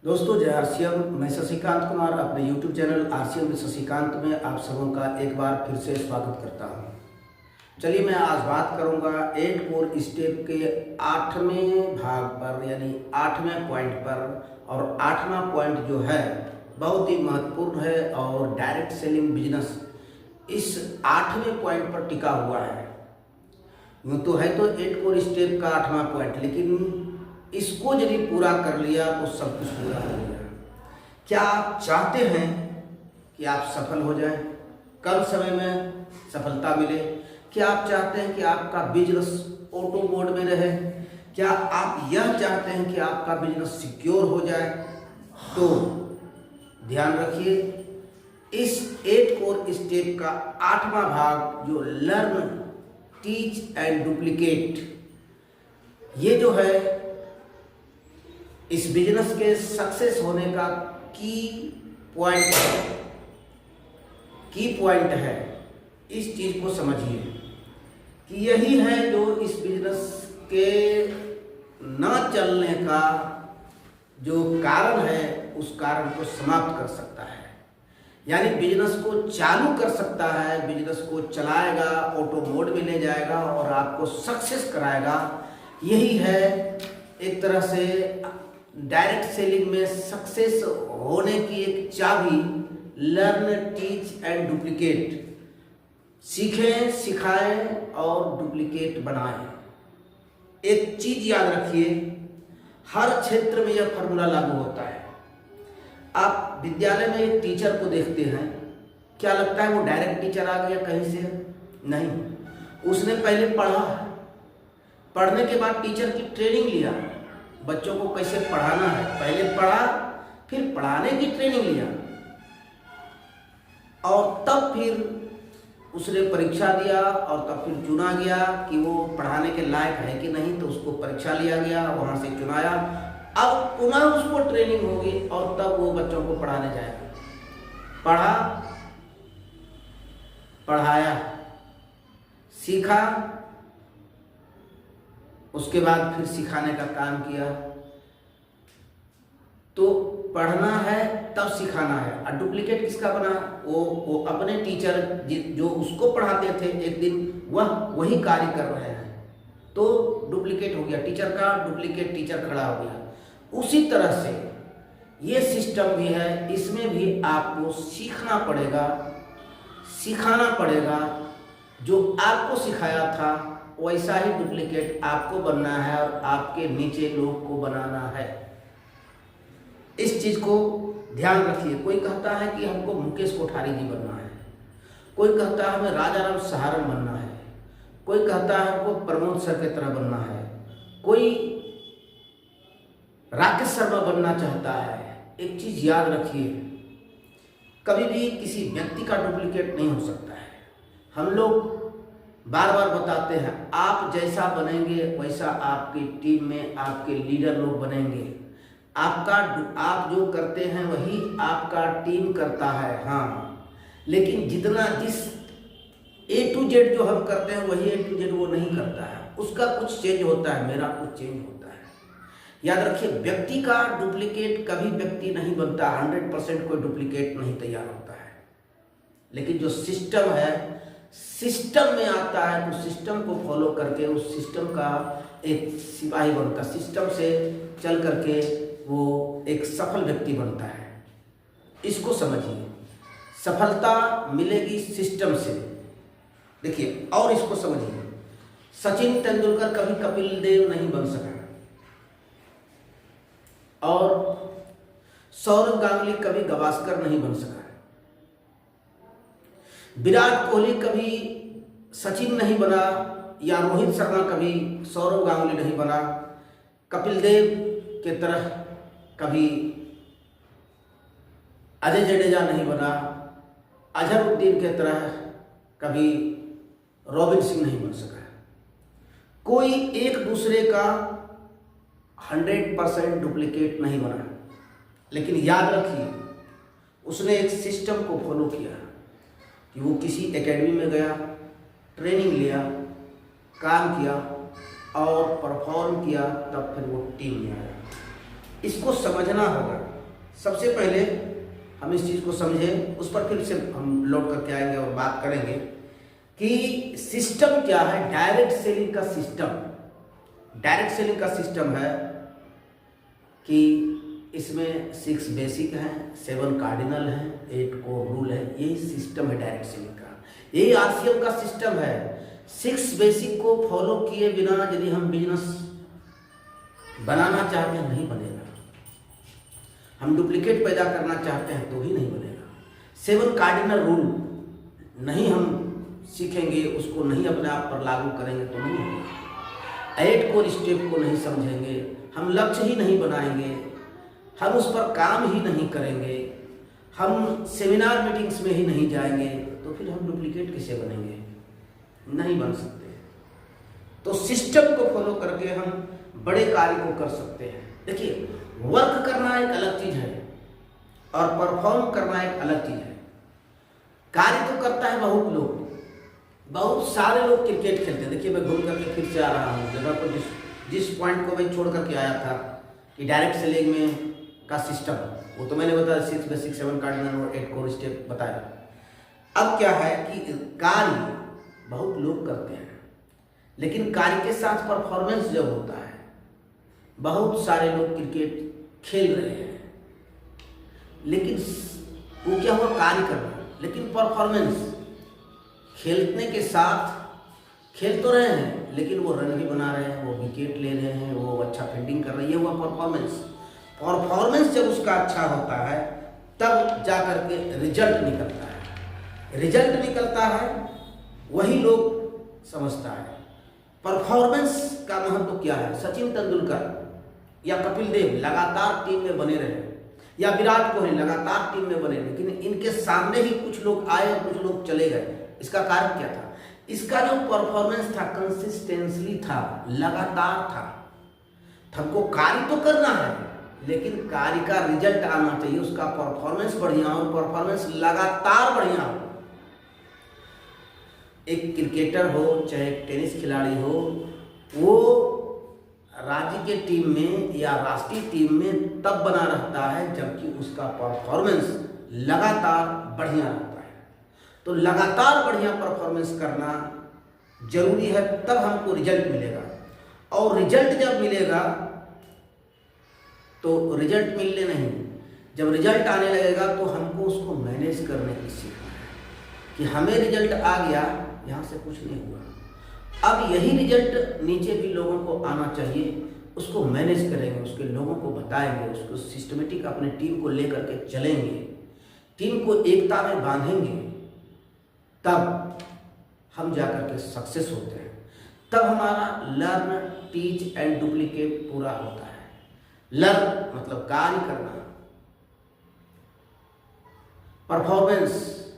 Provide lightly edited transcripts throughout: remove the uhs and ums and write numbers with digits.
दोस्तों जय आरसीएम। मैं शशिकांत कुमार अपने YouTube channel RCM with Shashikant में आप सबों का एक बार फिर से स्वागत करता हूं। चलिए मैं आज बात करूंगा 8 कोर स्टेप के 8वें भाग पर, यानी 8वें पॉइंट पर। और 8वां पॉइंट जो है बहुत ही महत्वपूर्ण है और डायरेक्ट सेलिंग बिजनेस इस 8वें पॉइंट पर टिका हुआ है। यूँ तो है तो 8 कोर स्टेप का 8वां पॉइंट, लेकिन इसको यदि पूरा कर लिया तो सब कुछ पूरा हो गया। क्या आप चाहते हैं कि आप सफल हो जाएं, कम समय में सफलता मिले? क्या आप चाहते हैं कि आपका बिजनेस ऑटो मोड में रहे? क्या आप यह चाहते हैं कि आपका बिजनेस सिक्योर हो जाए? तो ध्यान रखिए, इस 8 कोर स्टेप का 8वां भाग जो लर्न, टीच एंड डुप्लीकेट, ये जो है इस बिजनेस के सक्सेस होने का की पॉइंट है। इस चीज को समझिए कि यही है जो इस बिजनेस के न चलने का जो कारण है उस कारण को समाप्त कर सकता है। यानी बिजनेस को चालू कर सकता है, बिजनेस को चलाएगा, ऑटो मोड में ले जाएगा और आपको सक्सेस कराएगा। यही है एक तरह से डायरेक्ट सेलिंग में सक्सेस होने की एक चाबी। लर्न, टीच एंड डुप्लीकेट, सीखें, सिखाएं और डुप्लीकेट बनाएं। एक चीज याद रखिए, हर क्षेत्र में यह फॉर्मूला लागू होता है। आप विद्यालय में एक टीचर को देखते हैं, क्या लगता है वो डायरेक्ट टीचर आ गया कहीं से? नहीं, उसने पहले पढ़ा, पढ़ने के बाद टीचर की ट्रेनिंग लिया, बच्चों को कैसे पढ़ाना है, पहले पढ़ा, फिर पढ़ाने की ट्रेनिंग लिया और तब फिर उसने परीक्षा दिया और तब फिर चुना गया कि वो पढ़ाने के लायक है कि नहीं, तो उसको परीक्षा लिया गया, वहां से चुनाया। अब पुनः उसको ट्रेनिंग होगी और तब वो बच्चों को पढ़ाने जाएगा। पढ़ा, पढ़ाया, सीखा, उसके बाद फिर सिखाने का काम किया। तो पढ़ना है तब सिखाना है। और डुप्लीकेट किसका बना? वो अपने टीचर जो उसको पढ़ाते थे एक दिन वही कार्य कर रहे हैं, तो डुप्लीकेट हो गया टीचर का, डुप्लीकेट टीचर खड़ा हो गया। उसी तरह से ये सिस्टम भी है, इसमें भी आपको सीखना पड़ेगा, सिखाना पड़ेगा। जो आपको सिखाया था वैसा ही डुप्लीकेट आपको बनना है और आपके नीचे लोग को बनाना है। इस चीज को ध्यान रखिए। कोई कहता है कि हमको मुकेश कोठारी जी बनना है, कोई कहता है हमें राजा राम सहारण बनना है, कोई कहता है हमको प्रमोद सर की तरह बनना है, कोई राकेश शर्मा बनना चाहता है। एक चीज याद रखिए, कभी भी किसी व्यक्ति का डुप्लीकेट नहीं हो सकता है। हम लोग बार बार बताते हैं, आप जैसा बनेंगे वैसा आपकी टीम में आपके लीडर लोग बनेंगे। आप जो करते हैं वही आपका टीम करता है, हाँ, लेकिन जिस A to Z जो हम करते हैं वही A to Z वो नहीं करता है, उसका कुछ चेंज होता है, मेरा कुछ चेंज होता है। याद रखिए, व्यक्ति का डुप्लीकेट कभी व्यक्ति नहीं बनता, 100% कोई डुप्लीकेट नहीं तैयार होता है। लेकिन जो सिस्टम है, सिस्टम में आता है तो सिस्टम को फॉलो करके उस सिस्टम का एक सिपाही बनता, सिस्टम से चल करके वो एक सफल व्यक्ति बनता है। इसको समझिए, सफलता मिलेगी सिस्टम से। देखिए और इसको समझिए, सचिन तेंदुलकर कभी कपिल देव नहीं बन सका और सौरव गांगुली कभी गावस्कर नहीं बन सका, विराट कोहली कभी सचिन नहीं बना या रोहित शर्मा कभी सौरव गांगुली नहीं बना, कपिल देव के तरह कभी अजय जडेजा नहीं बना, अजहरुद्दीन के तरह कभी रॉबिन सिंह नहीं बन सका। कोई एक दूसरे का 100% डुप्लीकेट नहीं बना। लेकिन याद रखिए, उसने एक सिस्टम को फॉलो किया कि वो किसी एकेडमी में गया, ट्रेनिंग लिया, काम किया और परफॉर्म किया, तब फिर वो टीम में आया। इसको समझना होगा। सबसे पहले हम इस चीज़ को समझें, उस पर फिर से हम लौट करके आएंगे और बात करेंगे कि सिस्टम क्या है। डायरेक्ट सेलिंग का सिस्टम है कि इसमें 6 बेसिक हैं, 7 कार्डिनल हैं, 8 कोर रूल है। यही सिस्टम है डायरेक्ट सेलिंग का, यही आरसीएम का सिस्टम है। 6 बेसिक को फॉलो किए बिना यदि हम बिजनेस बनाना चाहते हैं नहीं बनेगा। हम डुप्लीकेट पैदा करना चाहते हैं तो ही नहीं बनेगा। 7 कार्डिनल रूल नहीं हम सीखेंगे, उसको नहीं अपने आप पर लागू करेंगे तो नहीं होगा। 8 कोर स्टेप को नहीं समझेंगे, हम लक्ष्य ही नहीं बनाएंगे, हम उस पर काम ही नहीं करेंगे, हम सेमिनार मीटिंग्स में ही नहीं जाएंगे, तो फिर हम डुप्लीकेट कैसे बनेंगे? नहीं बन सकते। तो सिस्टम को फॉलो करके हम बड़े कार्य को कर सकते हैं। देखिए, वर्क करना एक अलग चीज है और परफॉर्म करना एक अलग चीज है। कार्य तो करता है बहुत लोग, बहुत सारे लोग क्रिकेट खेलते हैं। देखिए, मैं घूम करके फिर से आ रहा हूँ जगह को, जिस पॉइंट को मैं छोड़ करके आया था कि डायरेक्ट सेलिंग में का सिस्टम, वो तो मैंने बताया 6 बेसिक, 7 कार्डिनल और 8 कोर स्टेप बताया। अब क्या है कि कार्य बहुत लोग करते हैं, लेकिन कार्य के साथ परफॉर्मेंस जब होता है, बहुत सारे लोग क्रिकेट खेल रहे हैं, लेकिन वो क्या हुआ, कार्य कर रहे हैं, लेकिन परफॉर्मेंस खेलने के साथ खेल तो रहे हैं, लेकिन वो रन भी बना रहे हैं, वो विकेट ले रहे हैं, वो अच्छा फील्डिंग कर रहे हैं, ये हुआ परफॉर्मेंस जब उसका अच्छा होता है तब जा करके रिजल्ट निकलता है, वही लोग समझता है। परफॉर्मेंस का महत्व क्या है। सचिन तेंदुलकर या कपिल देव लगातार टीम में बने रहे, या विराट कोहली लगातार टीम में बने, लेकिन इनके सामने ही कुछ लोग आए और कुछ लोग चले गए। इसका कारण क्या था? इसका जो परफॉर्मेंस था, कंसिस्टेंसली था, लगातार था। हमको कार्य तो करना है, लेकिन कार्य का रिजल्ट आना चाहिए, उसका परफॉर्मेंस बढ़िया हो, परफॉर्मेंस लगातार बढ़िया हो। एक क्रिकेटर हो चाहे टेनिस खिलाड़ी हो, वो राज्य के टीम में या राष्ट्रीय टीम में तब बना रहता है जबकि उसका परफॉर्मेंस लगातार बढ़िया रहता है। तो लगातार बढ़िया परफॉर्मेंस करना जरूरी है, तब हमको रिजल्ट मिलेगा। और रिजल्ट जब मिलेगा तो रिजल्ट मिलने नहीं, जब रिजल्ट आने लगेगा तो हमको उसको मैनेज करने की सीखना है कि हमें रिजल्ट आ गया, यहाँ से कुछ नहीं हुआ, अब यही रिजल्ट नीचे भी लोगों को आना चाहिए, उसको मैनेज करेंगे, उसके लोगों को बताएंगे, उसको सिस्टमेटिक अपने टीम को लेकर के चलेंगे, टीम को एकता में बांधेंगे, तब हम जाकर के सक्सेस होते हैं। तब हमारा लर्न, टीच एंड डुप्लीकेट पूरा होता है। लर्न मतलब कार्य करना, परफॉर्मेंस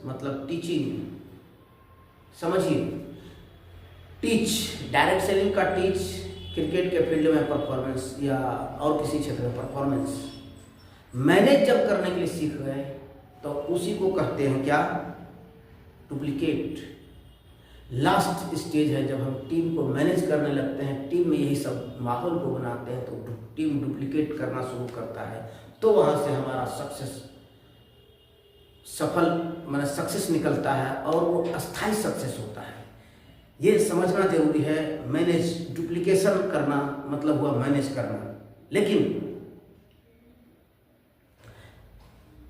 मतलब टीचिंग, समझिए। टीच, डायरेक्ट सेलिंग का टीच क्रिकेट के फील्ड में परफॉर्मेंस या और किसी क्षेत्र में परफॉर्मेंस। मैनेज जब करने के लिए सीख गए तो उसी को कहते हैं क्या, डुप्लीकेट। लास्ट स्टेज है जब हम टीम को मैनेज करने लगते हैं, टीम में यही सब माहौल को बनाते हैं, तो टीम डुप्लीकेट करना शुरू करता है, तो वहाँ से हमारा सक्सेस निकलता है और वो अस्थायी सक्सेस होता है। ये समझना जरूरी है। मैनेज, डुप्लीकेशन करना मतलब हुआ मैनेज करना। लेकिन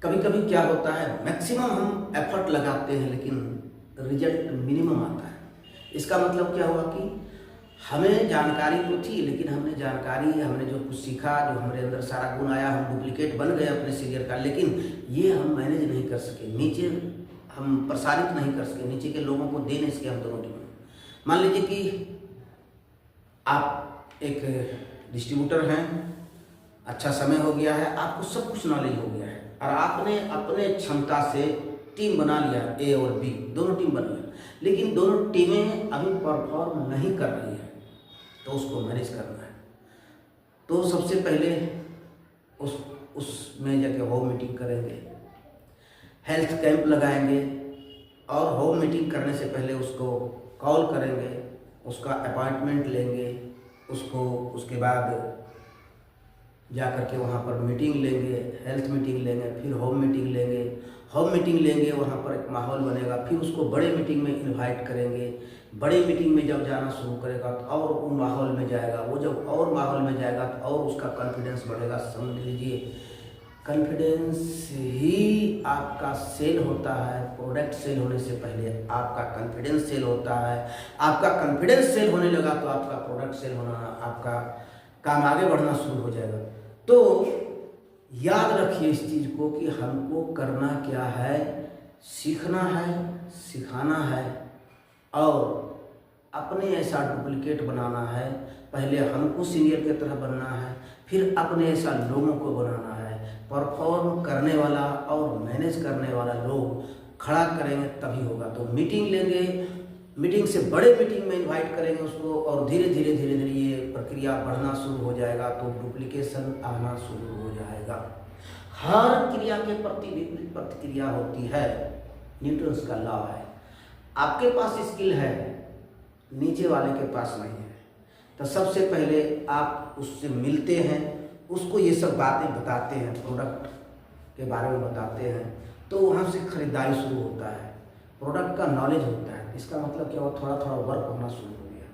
कभी कभी क्या होता है, मैक्सिमम हम एफर्ट लगाते हैं लेकिन रिजल्ट मिनिमम आता है। इसका मतलब क्या हुआ कि हमें जानकारी तो थी, लेकिन हमने जो कुछ सीखा, जो हमारे अंदर सारा गुण आया, हम डुप्लीकेट बन गए अपने सीनियर का, लेकिन ये हम मैनेज नहीं कर सके, नीचे हम प्रसारित नहीं कर सके, नीचे के लोगों को दे नहीं सके हम दोनों टीम। मान लीजिए कि आप एक डिस्ट्रीब्यूटर हैं, अच्छा समय हो गया है, आपको सब कुछ नॉलेज हो गया है और आपने अपने क्षमता से टीम बना लिया, ए और बी दोनों टीम बन लिया, लेकिन दोनों टीमें अभी परफॉर्म नहीं कर रही है, तो उसको मैनेज करना है। तो सबसे पहले उसमें जाके होम मीटिंग करेंगे, हेल्थ कैंप लगाएंगे, और होम मीटिंग करने से पहले उसको कॉल करेंगे, उसका अपॉइंटमेंट लेंगे, उसको उसके बाद जा कर के वहाँ पर मीटिंग लेंगे, हेल्थ मीटिंग लेंगे, फिर होम मीटिंग लेंगे। होम मीटिंग लेंगे, वहाँ पर एक माहौल बनेगा, फिर उसको बड़े मीटिंग में इनवाइट करेंगे। बड़े मीटिंग में जब जाना शुरू करेगा तो और वो माहौल में जाएगा, वो जब और माहौल में जाएगा तो और उसका कॉन्फिडेंस बढ़ेगा। समझ लीजिए, कॉन्फिडेंस ही आपका सेल होता है। प्रोडक्ट सेल होने से पहले आपका कॉन्फिडेंस सेल होता है। आपका कॉन्फिडेंस सेल होने लगा तो आपका प्रोडक्ट सेल होना, आपका काम आगे बढ़ना शुरू हो जाएगा। तो याद रखिए इस चीज़ को कि हमको करना क्या है, सीखना है, सिखाना है और अपने ऐसा डुप्लीकेट बनाना है। पहले हमको सीनियर की तरह बनना है, फिर अपने ऐसा लोगों को बनाना है। परफॉर्म करने वाला और मैनेज करने वाला लोग खड़ा करेंगे तभी होगा। तो मीटिंग लेंगे, मीटिंग से बड़े मीटिंग में इनवाइट करेंगे उसको और धीरे धीरे ये प्रक्रिया बढ़ना शुरू हो जाएगा। तो डुप्लीकेशन आना शुरू हो जाएगा। हर क्रिया के प्रति विपरीत प्रतिक्रिया होती है, न्यूटन्स का लॉ है। आपके पास स्किल है, नीचे वाले के पास नहीं है। तो सबसे पहले आप उससे मिलते हैं, उसको ये सब बातें बताते हैं, प्रोडक्ट के बारे में बताते हैं, तो वहाँ से खरीदारी शुरू होता है। प्रोडक्ट का नॉलेज होता है, इसका मतलब क्या हुआ, थोड़ा थोड़ा वर्क होना शुरू हो गया।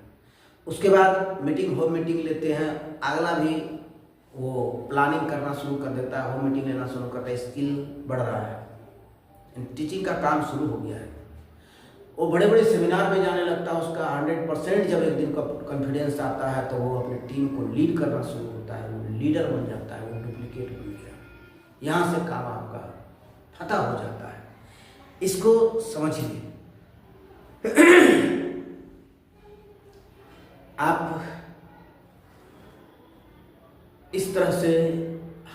उसके बाद मीटिंग, होम मीटिंग लेते हैं, अगला भी वो प्लानिंग करना शुरू कर देता है, होम मीटिंग लेना शुरू करता है, स्किल बढ़ रहा है, टीचिंग का काम शुरू हो गया है। वो बड़े बड़े सेमिनार में जाने लगता है, उसका 100% जब एक दिन का कॉन्फिडेंस आता है तो वो अपनी टीम को लीड करना शुरू होता है, वो लीडर बन जाता है, वो डुप्लीकेट बन गया। यहाँ से काम आपका फतह हो जाता है। इसको समझिए। आप इस तरह से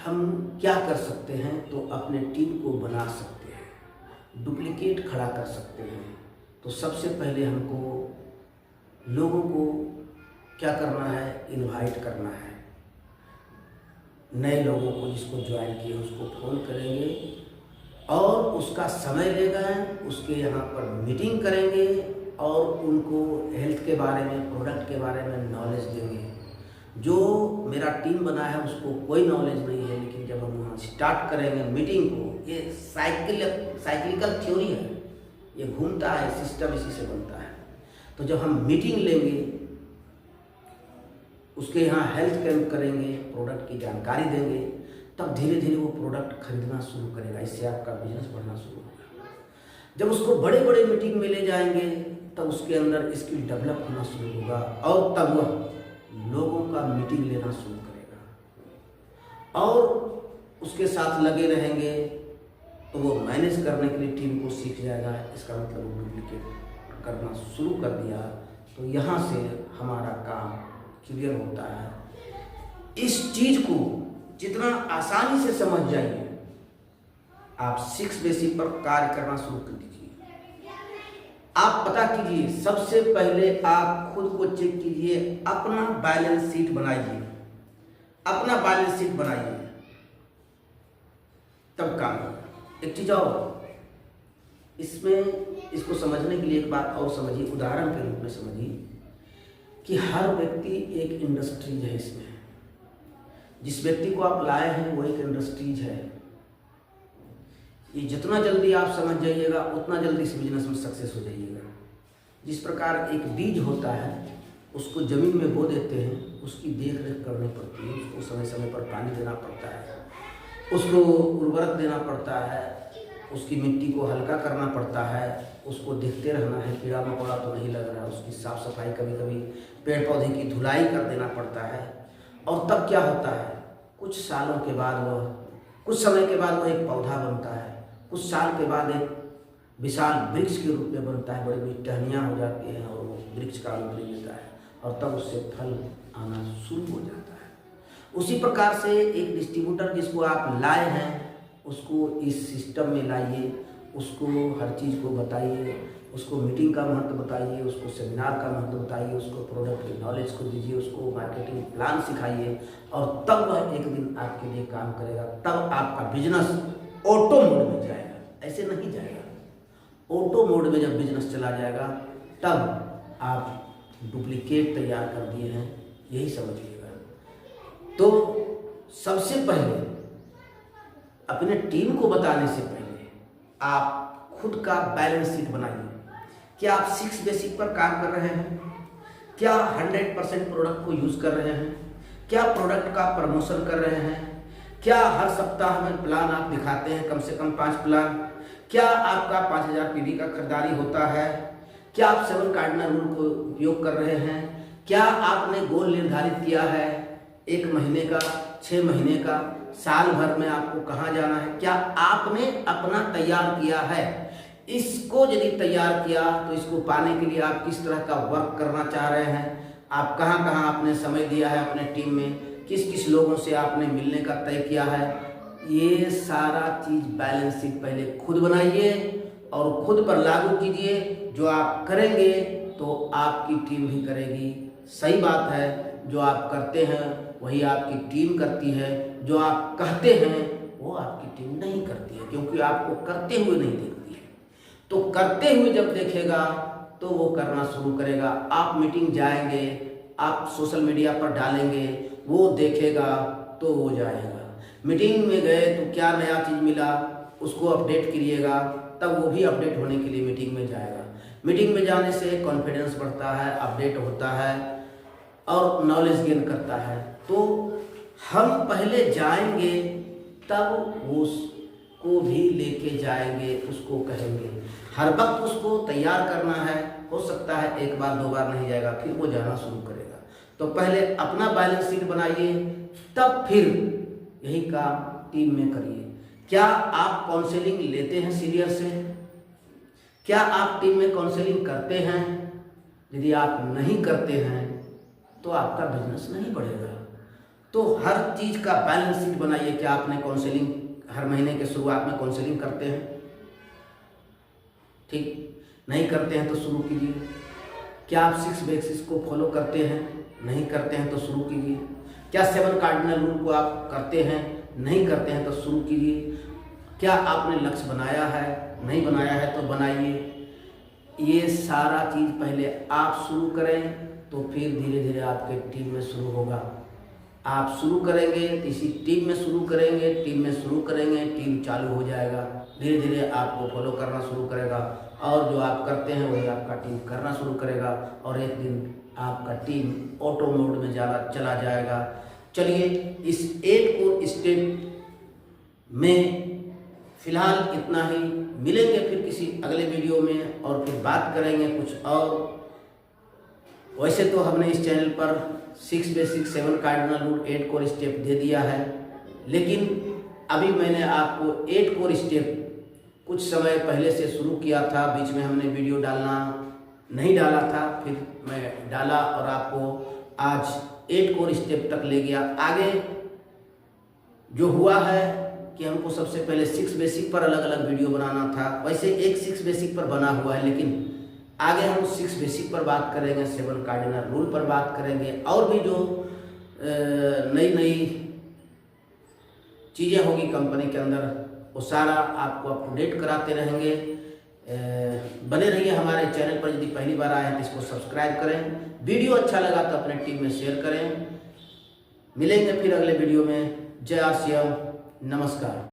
हम क्या कर सकते हैं, तो अपने टीम को बना सकते हैं, डुप्लीकेट खड़ा कर सकते हैं। तो सबसे पहले हमको लोगों को क्या करना है, इनवाइट करना है। नए लोगों को जिसको ज्वाइन किए उसको फ़ोन करेंगे और उसका समय लेगा, उसके यहाँ पर मीटिंग करेंगे और उनको हेल्थ के बारे में, प्रोडक्ट के बारे में नॉलेज देंगे। जो मेरा टीम बना है उसको कोई नॉलेज नहीं है, लेकिन जब हम वहाँ स्टार्ट करेंगे मीटिंग को, ये साइक्लिकल थ्योरी है, ये घूमता है, सिस्टम इसी से बनता है। तो जब हम मीटिंग लेंगे, उसके यहाँ हेल्थ कैंप करेंगे, प्रोडक्ट की जानकारी देंगे, तब धीरे धीरे वो प्रोडक्ट खरीदना शुरू करेगा। इससे आपका बिजनेस बढ़ना शुरू होगा। जब उसको बड़े बड़े मीटिंग में ले जाएंगे तब उसके अंदर स्किल डेवलप होना शुरू होगा और तब वह लोगों का मीटिंग लेना शुरू करेगा और उसके साथ लगे रहेंगे तो वो मैनेज करने के लिए टीम को सीख जाएगा। इसका मतलब वो डुप्लीकेट करना शुरू कर दिया। तो यहाँ से हमारा काम क्लियर होता है। इस चीज़ को जितना आसानी से समझ जाइए, आप 6 बेसिक पर कार्य करना शुरू कर दीजिए। आप पता कीजिए, सबसे पहले आप खुद को चेक कीजिए, अपना बैलेंस शीट बनाइए, अपना बैलेंस शीट बनाइए, तब काम होगा। एक चीज़ और इसमें, इसको समझने के लिए एक बात और समझिए, उदाहरण के रूप में समझिए कि हर व्यक्ति एक इंडस्ट्रीज है। इसमें जिस व्यक्ति को आप लाए हैं वो एक इंडस्ट्रीज है। ये जितना जल्दी आप समझ जाइएगा उतना जल्दी इस बिजनेस में सक्सेस हो जाइएगा। जिस प्रकार एक बीज होता है, उसको ज़मीन में बो देते हैं, उसकी देख रेख करनी पड़ती है, उसको समय समय पर पानी देना पड़ता है, उसको उर्वरक देना पड़ता है, उसकी मिट्टी को हल्का करना पड़ता है, उसको देखते रहना है कीड़ा मकोड़ा तो नहीं लग रहा है, उसकी साफ़ सफाई, कभी कभी पेड़ पौधे की धुलाई कर देना पड़ता है। और तब क्या होता है, कुछ सालों के बाद वह, कुछ समय के बाद वह एक पौधा बनता है, कुछ साल के बाद एक विशाल वृक्ष के रूप में बनता है, बड़ी बड़ी टहनियाँ हो जाती हैं और वो वृक्ष का रूप ले लेता है और तब उससे फल आना शुरू हो जाता है। उसी प्रकार से एक डिस्ट्रीब्यूटर जिसको आप लाए हैं, उसको इस सिस्टम में लाइए, उसको हर चीज़ को बताइए, उसको मीटिंग का महत्व बताइए, उसको सेमिनार का महत्व बताइए, उसको प्रोडक्ट की नॉलेज को दीजिए, उसको मार्केटिंग प्लान सिखाइए और तब वह एक दिन आपके लिए काम करेगा। तब आपका बिजनेस ऑटो मोड में जाएगा, ऐसे नहीं जाएगा। ऑटो मोड में जब बिजनेस चला जाएगा तब आप डुप्लीकेट तैयार कर दिए हैं, यही समझिएगा। तो सबसे पहले अपने टीम को बताने से पहले आप खुद का बैलेंस शीट बनाइए। क्या आप 6 बेसिक पर काम कर रहे हैं? क्या 100% प्रोडक्ट को यूज़ कर रहे हैं? क्या प्रोडक्ट का प्रमोशन कर रहे हैं? क्या हर सप्ताह में प्लान आप दिखाते हैं, कम से कम 5 प्लान? क्या आपका 5000 पीवी का खरीदारी होता है? क्या आप 7 कार्डिनल रूल को उपयोग कर रहे हैं? क्या आपने गोल निर्धारित किया है 1 महीने का, 6 महीने का, साल भर में आपको कहाँ जाना है? क्या आपने अपना तैयार किया है? इसको यदि तैयार किया तो इसको पाने के लिए आप किस तरह का वर्क करना चाह रहे हैं? आप कहाँ कहाँ आपने समय दिया है अपने टीम में, किस किस लोगों से आपने मिलने का तय किया है? ये सारा चीज़ बैलेंस शीट पहले खुद बनाइए और खुद पर लागू कीजिए। जो आप करेंगे तो आपकी टीम भी करेगी। सही बात है, जो आप करते हैं वही आपकी टीम करती है, जो आप कहते हैं वो आपकी टीम नहीं करती है, क्योंकि आपको करते हुए नहीं देखती है। तो करते हुए जब देखेगा तो वो करना शुरू करेगा। आप मीटिंग जाएंगे, आप सोशल मीडिया पर डालेंगे, वो देखेगा तो वो जाएगा। मीटिंग में गए तो क्या नया चीज़ मिला उसको अपडेट करिएगा, तब वो भी अपडेट होने के लिए मीटिंग में जाएगा। मीटिंग में जाने से कॉन्फिडेंस बढ़ता है, अपडेट होता है और नॉलेज गेन करता है। तो हम पहले जाएंगे तब उसको भी लेके जाएंगे, उसको कहेंगे। हर वक्त उसको तैयार करना है। हो सकता है 1 बार 2 बार नहीं जाएगा, फिर वो जाना शुरू करेगा। तो पहले अपना बैलेंस शीट बनाइए, तब फिर यही काम टीम में करिए। क्या आप काउंसलिंग लेते हैं सीनियर से? क्या आप टीम में काउंसलिंग करते हैं? यदि आप नहीं करते हैं तो आपका बिजनेस नहीं बढ़ेगा। तो हर चीज़ का बैलेंस शीट बनाइए। क्या आपने काउंसलिंग हर महीने के शुरुआत में काउंसलिंग करते हैं? ठीक, नहीं करते हैं तो शुरू कीजिए। क्या आप 6 बेसिक्स को फॉलो करते हैं? नहीं करते हैं तो शुरू कीजिए। क्या 7 कार्डिनल रूल को आप करते हैं? नहीं करते हैं तो शुरू कीजिए। क्या आपने लक्ष्य बनाया है? नहीं बनाया है तो बनाइए। ये सारा चीज़ पहले आप शुरू करें तो फिर धीरे धीरे आपके टीम में शुरू होगा। आप शुरू करेंगे तो इसी टीम में शुरू करेंगे, टीम में शुरू करेंगे, टीम चालू हो जाएगा। धीरे धीरे आपको फॉलो करना शुरू करेगा और जो आप करते हैं वही आपका टीम करना शुरू करेगा और एक दिन आपका टीम ऑटो मोड में चला जाएगा। चलिए, इस 8 कोर स्टेप में फिलहाल इतना ही। मिलेंगे फिर किसी अगले वीडियो में और फिर बात करेंगे कुछ और। वैसे तो हमने इस चैनल पर 6 basic, 7 cardinal rule, 8 core step दे दिया है, लेकिन अभी मैंने आपको 8 कोर स्टेप कुछ समय पहले से शुरू किया था। बीच में हमने वीडियो डालना नहीं डाला था, फिर मैं डाला और आपको आज 8 कोर स्टेप तक ले गया। आगे जो हुआ है कि हमको सबसे पहले 6 बेसिक पर अलग अलग वीडियो बनाना था। वैसे एक 6 बेसिक पर बना हुआ है, लेकिन आगे हम 6 बेसिक पर बात करेंगे, 7 कार्डिनल रूल पर बात करेंगे और भी जो नई नई चीज़ें होगी कंपनी के अंदर वो सारा आपको अप टू डेट कराते रहेंगे। बने रहिए हमारे चैनल पर। यदि पहली बार आए हैं तो इसको सब्सक्राइब करें। वीडियो अच्छा लगा तो अपने टीम में शेयर करें। मिलेंगे फिर अगले वीडियो में। जय श्री राम, नमस्कार।